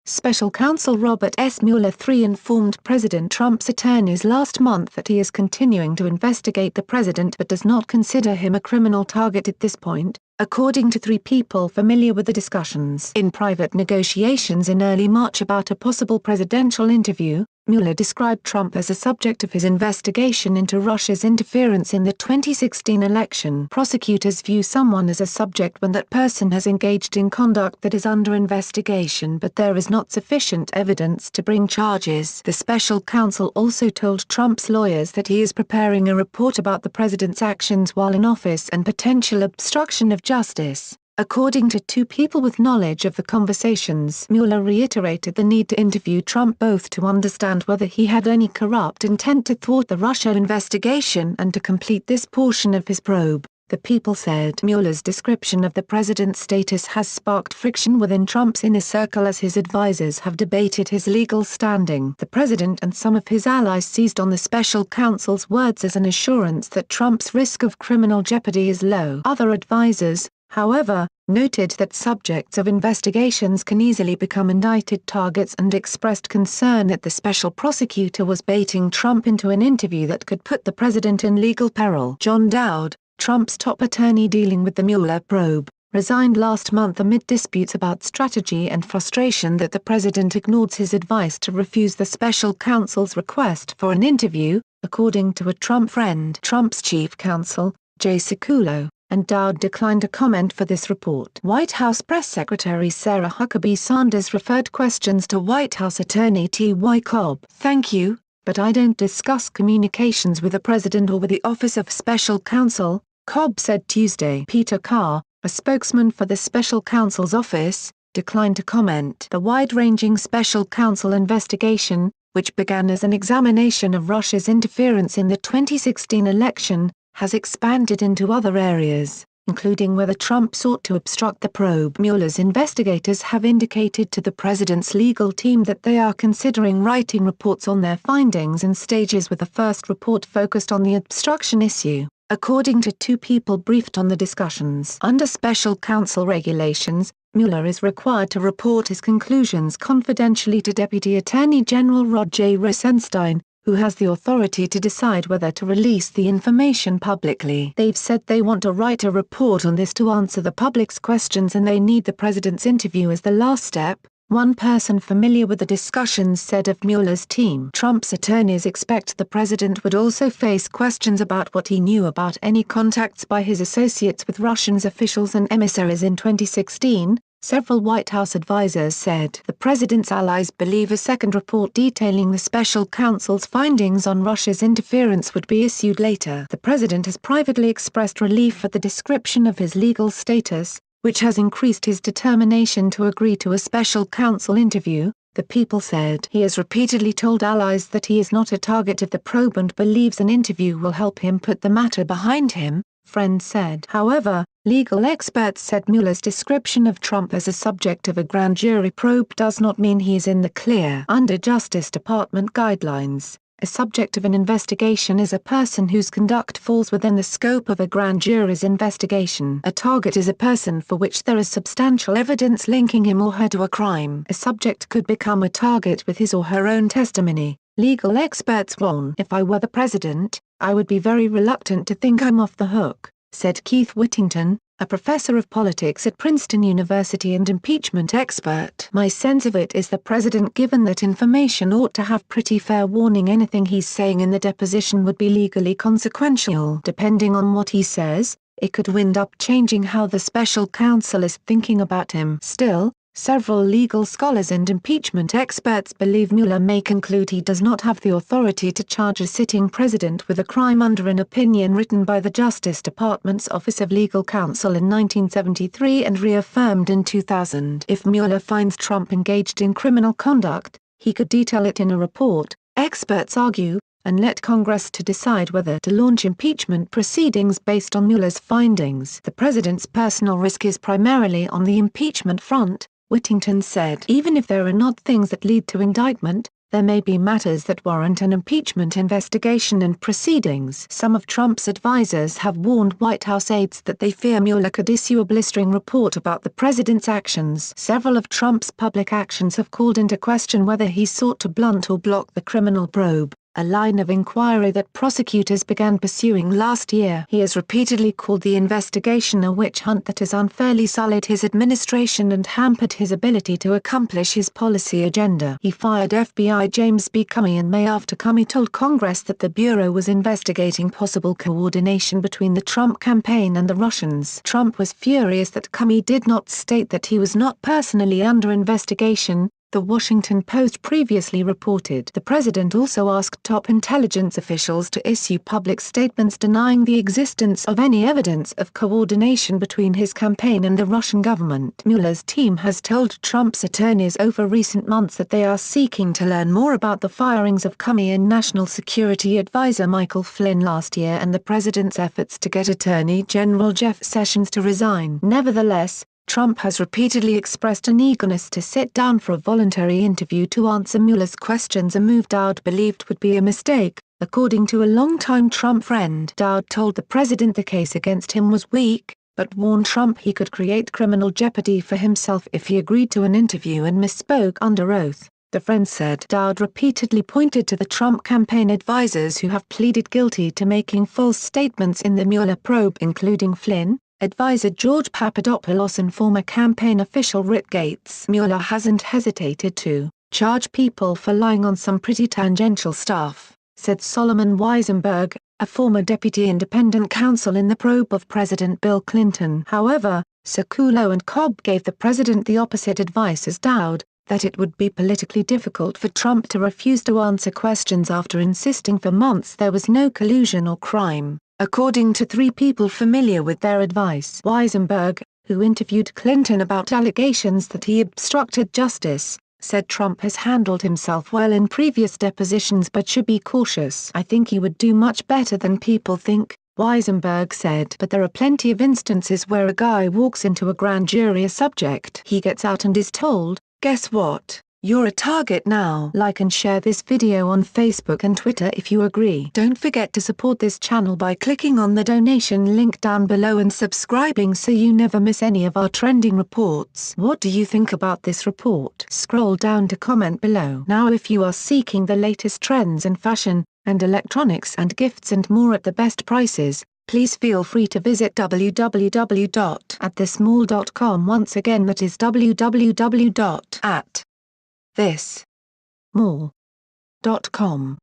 Special Counsel Robert S. Mueller III informed President Trump's attorneys last month that he is continuing to investigate the president but does not consider him a criminal target at this point, according to three people familiar with the discussions. In private negotiations in early March about a possible presidential interview, Mueller described Trump as a subject of his investigation into Russia's interference in the 2016 election. Prosecutors view someone as a subject when that person has engaged in conduct that is under investigation but there is not sufficient evidence to bring charges. The special counsel also told Trump's lawyers that he is preparing a report about the president's actions while in office and potential obstruction of justice. According to two people with knowledge of the conversations, Mueller reiterated the need to interview Trump both to understand whether he had any corrupt intent to thwart the Russia investigation and to complete this portion of his probe. The people said Mueller's description of the president's status has sparked friction within Trump's inner circle as his advisers have debated his legal standing. The president and some of his allies seized on the special counsel's words as an assurance that Trump's risk of criminal jeopardy is low. Other advisers, however, noted that subjects of investigations can easily become indicted targets and expressed concern that the special prosecutor was baiting Trump into an interview that could put the president in legal peril. John Dowd, Trump's top attorney dealing with the Mueller probe, resigned last month amid disputes about strategy and frustration that the president ignored his advice to refuse the special counsel's request for an interview, according to a Trump friend. Trump's chief counsel, Jay Sekulow, and Dowd declined to comment for this report. White House Press Secretary Sarah Huckabee Sanders referred questions to White House Attorney T.Y. Cobb. "Thank you, but I don't discuss communications with the president or with the Office of Special Counsel," Cobb said Tuesday. Peter Carr, a spokesman for the special counsel's office, declined to comment. The wide-ranging special counsel investigation, which began as an examination of Russia's interference in the 2016 election, has expanded into other areas, including whether Trump sought to obstruct the probe. Mueller's investigators have indicated to the president's legal team that they are considering writing reports on their findings in stages, with the first report focused on the obstruction issue, according to two people briefed on the discussions. Under special counsel regulations, Mueller is required to report his conclusions confidentially to Deputy Attorney General Rod J. Rosenstein, who has the authority to decide whether to release the information publicly. They've said they want to write a report on this to answer the public's questions and they need the president's interview as the last step, one person familiar with the discussions said of Mueller's team. Trump's attorneys expect the president would also face questions about what he knew about any contacts by his associates with Russian officials and emissaries in 2016. Several White House advisers said the president's allies believe a second report detailing the special counsel's findings on Russia's interference would be issued later. The president has privately expressed relief at the description of his legal status, which has increased his determination to agree to a special counsel interview, the people said. He has repeatedly told allies that he is not a target of the probe and believes an interview will help him put the matter behind him, friends said. However, legal experts said Mueller's description of Trump as a subject of a grand jury probe does not mean he is in the clear. Under Justice Department guidelines, a subject of an investigation is a person whose conduct falls within the scope of a grand jury's investigation. A target is a person for which there is substantial evidence linking him or her to a crime. A subject could become a target with his or her own testimony, legal experts warn. "If I were the president, I would be very reluctant to think I'm off the hook," said Keith Whittington, a professor of politics at Princeton University and impeachment expert. "My sense of it is the president, given that information, ought to have pretty fair warning. Anything he's saying in the deposition would be legally consequential. Depending on what he says, it could wind up changing how the special counsel is thinking about him." Still, several legal scholars and impeachment experts believe Mueller may conclude he does not have the authority to charge a sitting president with a crime under an opinion written by the Justice Department's Office of Legal Counsel in 1973 and reaffirmed in 2000. If Mueller finds Trump engaged in criminal conduct, he could detail it in a report, experts argue, and let Congress to decide whether to launch impeachment proceedings based on Mueller's findings. The president's personal risk is primarily on the impeachment front, Whittington said. Even if there are not things that lead to indictment, there may be matters that warrant an impeachment investigation and proceedings. Some of Trump's advisers have warned White House aides that they fear Mueller could issue a blistering report about the president's actions. Several of Trump's public actions have called into question whether he sought to blunt or block the criminal probe, a line of inquiry that prosecutors began pursuing last year. He has repeatedly called the investigation a witch hunt that has unfairly sullied his administration and hampered his ability to accomplish his policy agenda. He fired FBI James B. Comey in May after Comey told Congress that the Bureau was investigating possible coordination between the Trump campaign and the Russians. Trump was furious that Comey did not state that he was not personally under investigation, The Washington Post previously reported. The president also asked top intelligence officials to issue public statements denying the existence of any evidence of coordination between his campaign and the Russian government. Mueller's team has told Trump's attorneys over recent months that they are seeking to learn more about the firings of Comey and National Security Advisor Michael Flynn last year and the president's efforts to get Attorney General Jeff Sessions to resign. Nevertheless, Trump has repeatedly expressed an eagerness to sit down for a voluntary interview to answer Mueller's questions, a move Dowd believed would be a mistake. According to a longtime Trump friend, Dowd told the president the case against him was weak, but warned Trump he could create criminal jeopardy for himself if he agreed to an interview and misspoke under oath. The friend said Dowd repeatedly pointed to the Trump campaign advisers who have pleaded guilty to making false statements in the Mueller probe, including Flynn, advisor George Papadopoulos and former campaign official Rick Gates. Mueller hasn't hesitated to charge people for lying on some pretty tangential stuff, said Solomon Weisenberg, a former deputy independent counsel in the probe of President Bill Clinton. However, Sekulow and Cobb gave the president the opposite advice as Dowd, that it would be politically difficult for Trump to refuse to answer questions after insisting for months there was no collusion or crime. According to three people familiar with their advice, Weisenberg, who interviewed Clinton about allegations that he obstructed justice, said Trump has handled himself well in previous depositions but should be cautious. I think he would do much better than people think, Weisenberg said. But there are plenty of instances where a guy walks into a grand jury a subject. He gets out and is told, guess what? You're a target now. Like and share this video on Facebook and Twitter if you agree. Don't forget to support this channel by clicking on the donation link down below and subscribing so you never miss any of our trending reports. What do you think about this report? Scroll down to comment below. Now if you are seeking the latest trends in fashion, and electronics and gifts and more at the best prices, please feel free to visit www.atthesmall.com. Once again, that is www.atthesmall.com.